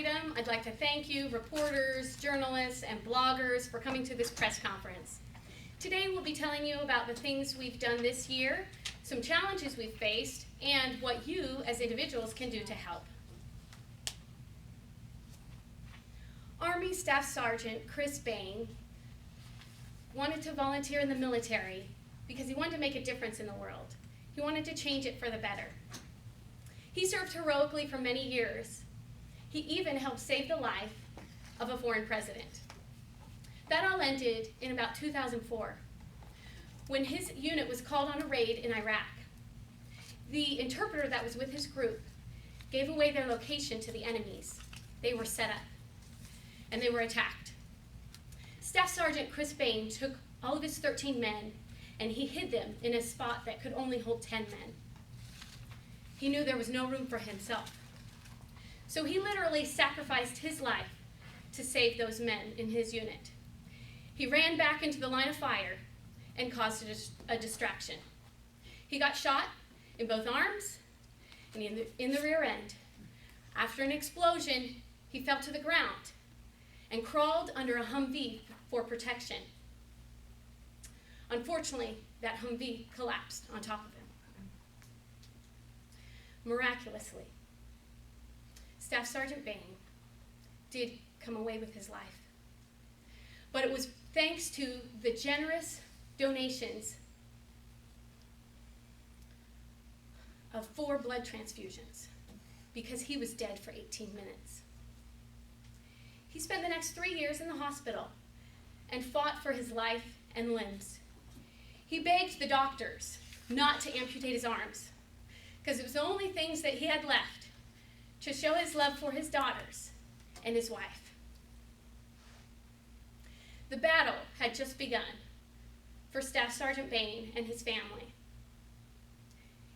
Freedom, I'd like to thank you, reporters, journalists, and bloggers for coming to this press conference. Today we'll be telling you about the things we've done this year, some challenges we've faced, and what you as individuals can do to help. Army Staff Sergeant Chris Bain wanted to volunteer in the military because he wanted to make a difference in the world. He wanted to change it for the better. He served heroically for many years. He even helped save the life of a foreign president. That all ended in about 2004, when his unit was called on a raid in Iraq. The interpreter that was with his group gave away their location to the enemies. They were set up, and they were attacked. Staff Sergeant Chris Bain took all of his 13 men, and he hid them in a spot that could only hold 10 men. He knew there was no room for himself. So he literally sacrificed his life to save those men in his unit. He ran back into the line of fire and caused a distraction. He got shot in both arms and in the rear end. After an explosion, he fell to the ground and crawled under a Humvee for protection. Unfortunately, that Humvee collapsed on top of him. Miraculously, Staff Sergeant Bain did come away with his life. But it was thanks to the generous donations of 4 blood transfusions, because he was dead for 18 minutes. He spent the next 3 years in the hospital and fought for his life and limbs. He begged the doctors not to amputate his arms, because it was the only things that he had left to show his love for his daughters and his wife. The battle had just begun for Staff Sergeant Bain and his family.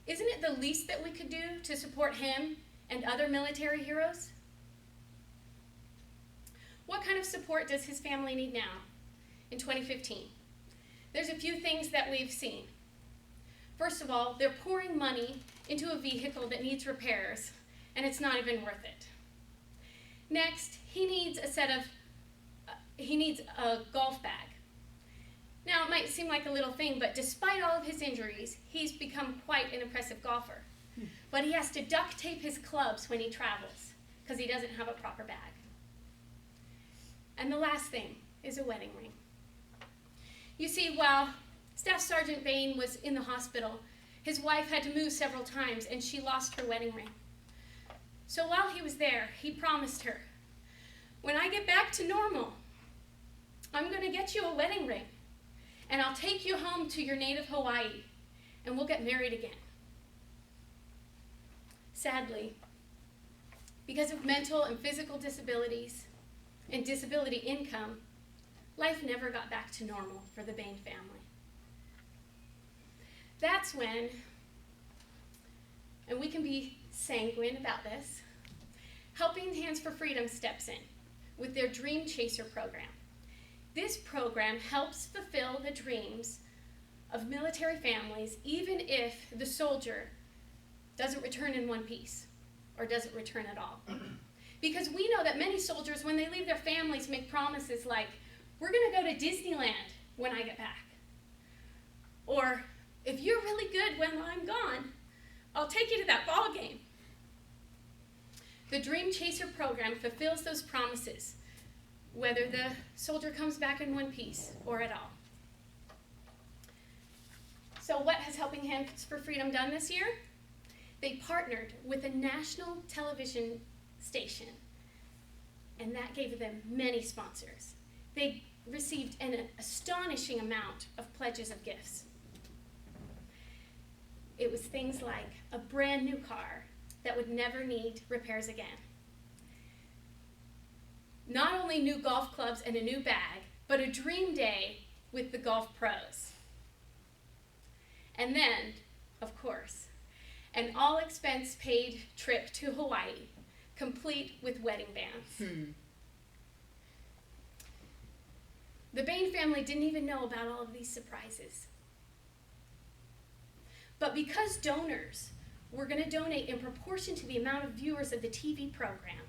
Isn't it the least that we could do to support him and other military heroes? What kind of support does his family need now in 2015? There's a few things that we've seen. First of all, they're pouring money into a vehicle that needs repairs, and it's not even worth it. Next, he needs a golf bag. Now, it might seem like a little thing, but despite all of his injuries, he's become quite an impressive golfer. But he has to duct tape his clubs when he travels, because he doesn't have a proper bag. And the last thing is a wedding ring. You see, while Staff Sergeant Bain was in the hospital, his wife had to move several times, and she lost her wedding ring. So while he was there, he promised her, "When I get back to normal, I'm going to get you a wedding ring, and I'll take you home to your native Hawaii, and we'll get married again." Sadly, because of mental and physical disabilities and disability income, life never got back to normal for the Bain family. That's when, and we can be sanguine about this, Helping Hands for Freedom steps in with their Dream Chaser program. This program helps fulfill the dreams of military families, even if the soldier doesn't return in one piece or doesn't return at all. Because we know that many soldiers, when they leave their families, make promises like, "We're going to go to Disneyland when I get back." Or, "If you're really good when I'm gone, I'll take you to that ball game." The Dream Chaser program fulfills those promises, whether the soldier comes back in one piece or at all. So what has Helping Hands for Freedom done this year? They partnered with a national television station, and that gave them many sponsors. They received an astonishing amount of pledges of gifts. It was things like a brand new car that would never need repairs again. Not only new golf clubs and a new bag, but a dream day with the golf pros. And then, of course, an all-expense-paid trip to Hawaii, complete with wedding bands. The Bain family didn't even know about all of these surprises. But because donors were going to donate in proportion to the amount of viewers of the TV program,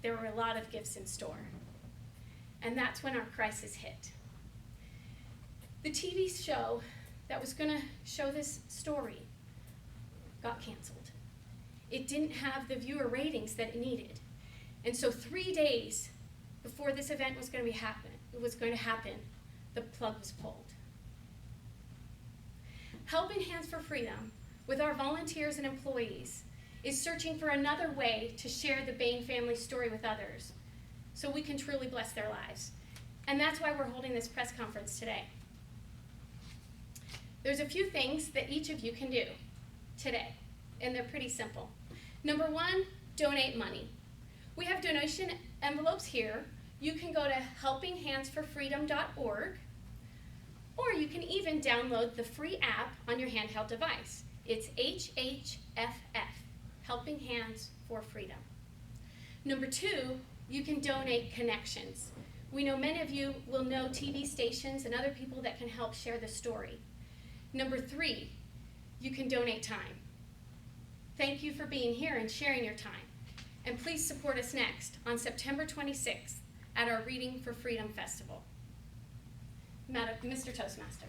there were a lot of gifts in store. And that's when our crisis hit. The TV show that was going to show this story got canceled. It didn't have the viewer ratings that it needed. And so 3 days before this event was going to happen, the plug was pulled. Helping Hands for Freedom, with our volunteers and employees, is searching for another way to share the Bain family story with others so we can truly bless their lives. And that's why we're holding this press conference today. There's a few things that each of you can do today, and they're pretty simple. Number one, donate money. We have donation envelopes here. You can go to helpinghandsforfreedom.org, or you can even download the free app on your handheld device. It's HHFF, Helping Hands for Freedom. Number two, you can donate connections. We know many of you will know TV stations and other people that can help share the story. Number three, you can donate time. Thank you for being here and sharing your time. And please support us next on September 26th at our Reading for Freedom Festival. Mr. Toastmaster.